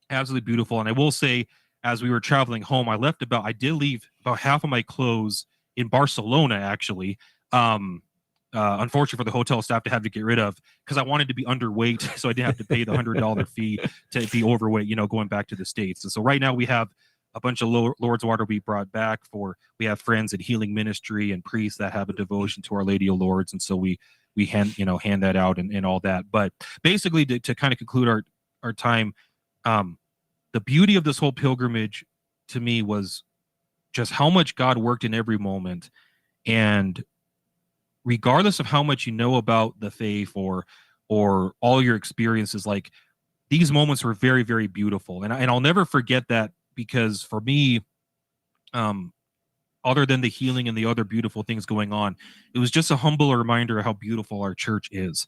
Absolutely beautiful. And I will say, as we were traveling home, I did leave about half of my clothes in Barcelona, actually. Unfortunately for the hotel staff to have to get rid of, because I wanted to be underweight, so I didn't have to pay the $100 fee to be overweight, going back to the States. And so right now we have a bunch of Lord's water we brought back we have friends in healing ministry and priests that have a devotion to Our Lady of Lourdes. And so we hand that out and all that. But basically to kind of conclude our time, the beauty of this whole pilgrimage to me was just how much God worked in every moment. And regardless of how much you know about the faith or all your experiences, like these moments were very, very beautiful. And I'll never forget that, because for me, other than the healing and the other beautiful things going on, it was just a humble reminder of how beautiful our church is.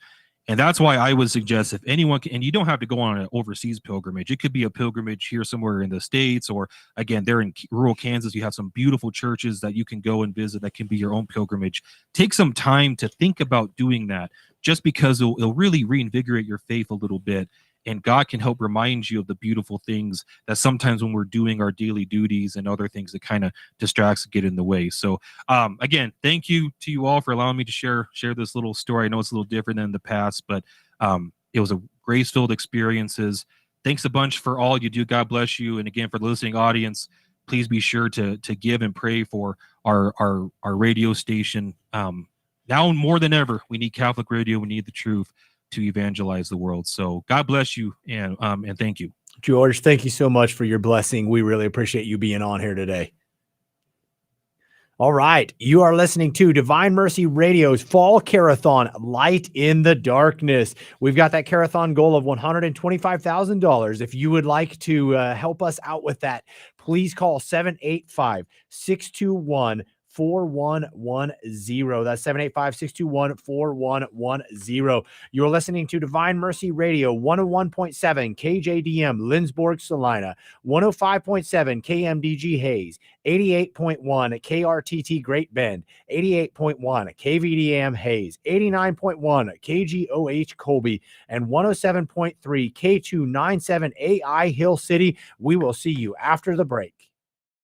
And that's why I would suggest, if anyone can, and you don't have to go on an overseas pilgrimage. It could be a pilgrimage here somewhere in the States, or again, there in rural Kansas, you have some beautiful churches that you can go and visit that can be your own pilgrimage. Take some time to think about doing that, just because it'll really reinvigorate your faith a little bit. and God can help remind you of the beautiful things that sometimes when we're doing our daily duties and other things that kind of distracts get in the way. So again, thank you to you all for allowing me to share this little story. I know it's a little different than the past, but it was a grace-filled experiences. Thanks a bunch for all you do. God bless you. And again, for the listening audience, please be sure to give and pray for our radio station. Now more than ever, we need Catholic radio. We need the truth to evangelize the world. So God bless you, and thank you. George, thank you so much for your blessing. We really appreciate you being on here today. All right. You are listening to Divine Mercy Radio's Fall Carathon, Light in the Darkness. We've got that carathon goal of $125,000. If you would like to help us out with that, please call 785-621-4110. That's 785-621-4110. You're listening to Divine Mercy Radio, 101.7 KJDM, Lindsborg, Salina, 105.7 KMDG Hayes, 88.1 KRTT Great Bend, 88.1 KVDM Hayes, 89.1 KGOH Colby, and 107.3 K297 AI Hill City. We will see you after the break.